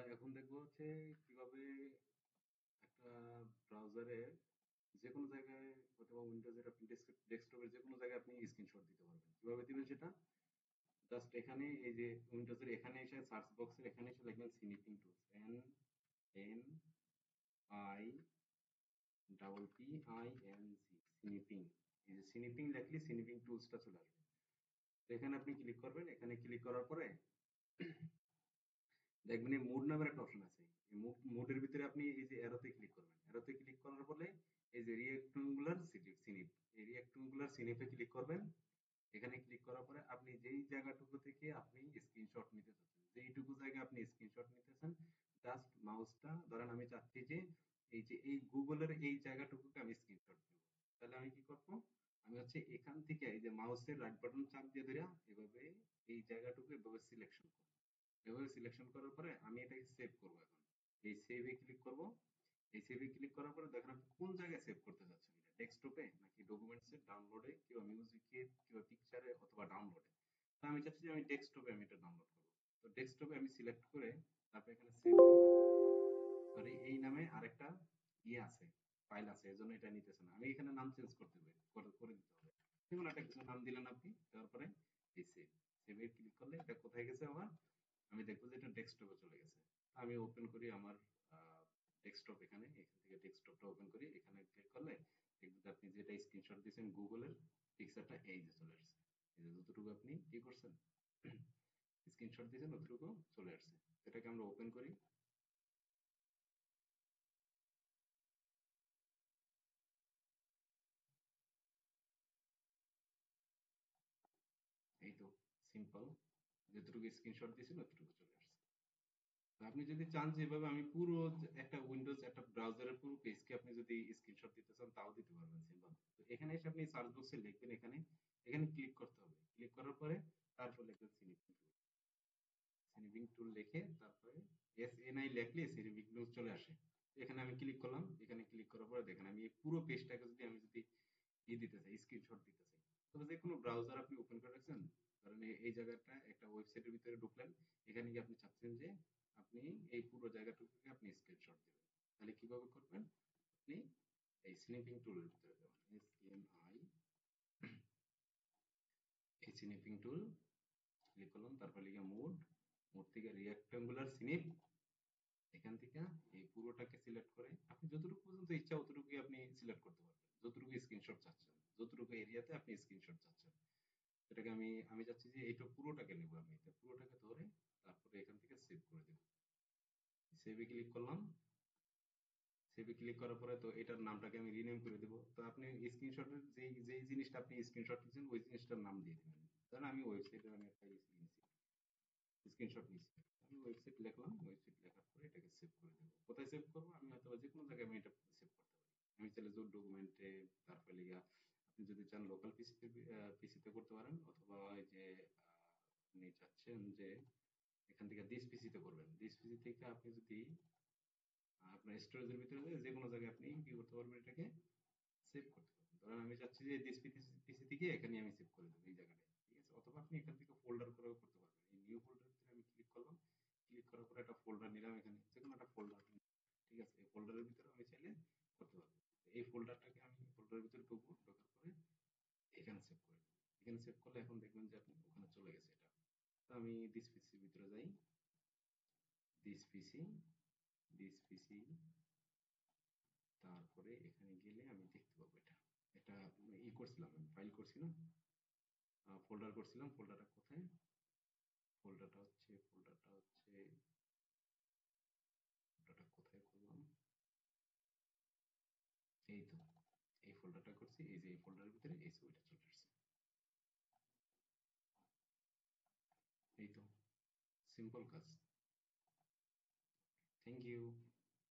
আমরা এখন দেখবো হচ্ছে কিভাবে একটা ব্রাউজারে যে কোনো জায়গায় অথবা উইন্ডোজের আপনি ডেস্কটপের যে কোনো জায়গায় আপনি স্ক্রিনশট দিতে পারবেন। কিভাবে দিবেন সেটা জাস্ট এখানে এই যে উইন্ডোজের এখানে এসে সার্চ বক্সের এখানে এসে লিখবেন snipping tools, N double P I N C, snipping. এই যে স্নিপিং লিখলে স্নিপিং টুলসটা চলে আসবে। তো এখানে আপনি ক্লিক করবেন। এখানে ক্লিক করার পরে দেখবেন এই মুড নামের একটা অপশন আছে। এই মুডের ভিতরে আপনি এই যে অ্যারোতে ক্লিক করবেন। অ্যারোতে ক্লিক করার পরে এই যে রিয়েক্ট্যাঙ্গুলার সিনিপ, এই রিয়েক্ট্যাঙ্গুলার সিনিপে ক্লিক করবেন। এখানে ক্লিক করার পরে আপনি যেই জায়গাটুকু থেকে আপনি স্ক্রিনশট নিতে চাচ্ছেন, যেইটুকু জায়গায় আপনি স্ক্রিনশট নিতেছেন, জাস্ট মাউসটা ধরেন আমি চাচ্ছি যে এই গুগলের এই জায়গাটুকুকে আমি স্ক্রিনশট দেবো। তাহলে আমি কি করব? আমি হচ্ছে এখান থেকে এই যে মাউসের রাইট বাটন চাপ দিয়ে ধরে এভাবে এই জায়গাটুকু এভাবে সিলেকশন করব। এভাবে সিলেকশন করার পরে আমি এটাকে সেভ করব। এখন এই সেভে ক্লিক করব। এই সেভে ক্লিক করার পরে দেখেন আপনি কোন জায়গায় সেভ করতে চাচ্ছেন, এটা ডেস্কটপে নাকি ডকুমেন্টসে, ডাউনলোডে, কিংবা মিউজিকে, কিংবা পিকচারে, অথবা ডাউনলোডে। তো আমি চাচ্ছি যে আমি ডেস্কটপে আমি এটা ডাউনলোড করব। তো ডেস্কটপে আমি সিলেক্ট করে তারপর এখানে সেভ দিব। আর এই নামে আরেকটা আছে, ফাইল আছে, এজন্য এটা নিতেছে না। আমি এখানে নাম চেঞ্জ করতে হবে, করে দিতে হবে। যেকোনো একটা কিছু নাম দিলেন আপনি, দেওয়ার পরে এই সেভে ক্লিক করলে এটা কোথায় গেছে আমার, আমি দেখবো যে এটা ডেস্কটপে চলে গেছে। আমি ওপেন করি আমার ডেস্কটপ। এখানে এখান থেকে ডেস্কটপটা ওপেন করি। এখানে ক্লিক করলে দেখবেন যে আপনি যেটা স্ক্রিনশট দিয়েছেন গুগলের পিকচারটা এই যে চলে আসছে। এই যে যতটুকু আপনি কি করছেন স্ক্রিনশট দিয়েছেন ততটুকু চলে আসছে। এটাকে আমরা ওপেন করি। এই তো সিম্পল, যতটুকু স্ক্রিনশট দিয়েছেন ততটুকু চলে আসছে। তো আপনি যদি চান যে এভাবে আমি পুরো একটা উইন্ডোজ একটা ব্রাউজারের পুরো পেজকে আপনি যদি স্ক্রিনশট দিতে চান তাও দিতে পারবেন সিম্পল। তো এখানে এসে আপনি সার্চ বক্সে লিখবেন, এখানে এখানে ক্লিক করতে হবে। ক্লিক করার পরে তারপর লিখবেন স্নিপিং টুল। স্নিপিং টুল লিখে তারপরে এস এন আই লিখলে স্নিপিং টুল চলে আসে। এখানে আমি ক্লিক করলাম। এখানে ক্লিক করার পরে দেখেন আমি এই পুরো পেজটাকে যদি আমি যদি দিতে চাই, স্ক্রিনশট দিতে চাই, তবে যে কোনো ব্রাউজার আপনি ওপেন করে রাখছেন, কারণ এই জায়গাটা একটা ওয়েবসাইটের ভিতরে ঢুকলেন। এখানে গিয়ে আপনি চাচ্ছেন যে আপনি এই পুরো জায়গাটুকুকে আপনি স্ক্রিনশট দিবেন। তাহলে কিভাবে করবেন? আপনি এই স্নিপিং টুলের ভিতরে যাবেন, SNI, এই স্নিপিং টুল ক্লিক করলাম। তারপর লিখে মোড, মোড থেকে রিয়াক্টেঙ্গুলার স্নিপ। এখান থেকে এই পুরোটাকে সিলেক্ট করে আপনি যতটুকু পর্যন্ত ইচ্ছা অতটুকুই আপনি সিলেক্ট করতে পারবেন, যতটুকু স্ক্রিনশট চাচ্ছেন, যতটুকু এরিয়াতে আপনি স্ক্রিনশট চাচ্ছেন। এটাকে আমি আমি চাচ্ছি যে এইটা পুরোটাকে নেব। আমি এটা পুরোটাকে ধরে তারপরে এখান থেকে সেভ করে দেব। সেভে ক্লিক করলাম। সেভে ক্লিক করার পরে তো এটার নামটাকে আমি রিনেম করে দেব। তো আপনি স্ক্রিনশটের যেই যেই জিনিসটা আপনি স্ক্রিনশট নিচ্ছেন ওই জিনিসটার নাম দিয়ে দিবেন। ধরেন আমি ওয়েবসাইটের আমি একটা স্ক্রিনশট নিচ্ছি, আমি ওয়েবসাইট লিখলাম। ওয়েবসাইট লেখার পরে এটাকে সেভ করে দেবো। কোথায় সেভ করবো? আমি হয়তো যে কোনো জায়গায় আমি এটা সেভ করতে পারি। আমি চাইলে জোর ডকুমেন্টে, তারপরে লিগা আপনি যদি চান লোকাল পিসিতে করতে পারেন, অথবা এই যে আপনি চাচ্ছেন যে এখান থেকে দিস পিসিতে করবেন, দিস পিসি থেকে আপনি যদি আপনার স্টোরেজের ভিতরে যে কোনো জায়গায় আপনি কি করতে পারবেন, এটাকে সেভ করতে পারবেন। ধরেন আমি চাচ্ছি যে দিস পিসি থেকে এখানে আমি সেভ করে দেবো এই জায়গাটায়, ঠিক আছে? অথবা আপনি এখান থেকে ফোল্ডার করেও করতে পারবেন। এই নিউ ফোল্ডার ভিতরে আমি ক্লিক করলাম। ক্লিক করার পরে একটা ফোল্ডার নিলাম, এখানে যে কোনো একটা ফোল্ডার, ঠিক আছে? এই ফোল্ডারের ভিতরে আমি চাইলে করতে পারবো। এই ফোল্ডারটাকে আমি ফোল্ডারের ভিতরে ঢুকবো, ঢোকার পরে এখানে সেভ করে দেবো। এখানে সেভ করলে এখন দেখবেন যে আপনি ওখানে চলে গেছে এটা। তো আমি দিস পিসির ভিতরে যাই। দিস পিসি, দিস পিসি, তারপরে এখানে গেলে আমি দেখতে পাবো এটা। এটা করছিলাম, আমি ফাইল করছি না, ফোল্ডার করছিলাম। ফোল্ডারটা কোথায়? ফোল্ডারটা কোথায় করলাম? এই তো, এই ফোল্ডারটা করছি। এই যে এই ফোল্ডারের ভিতরে এই ছবিটা চলে আসছে। এই তো, সিম্পল কাজ। Thank you.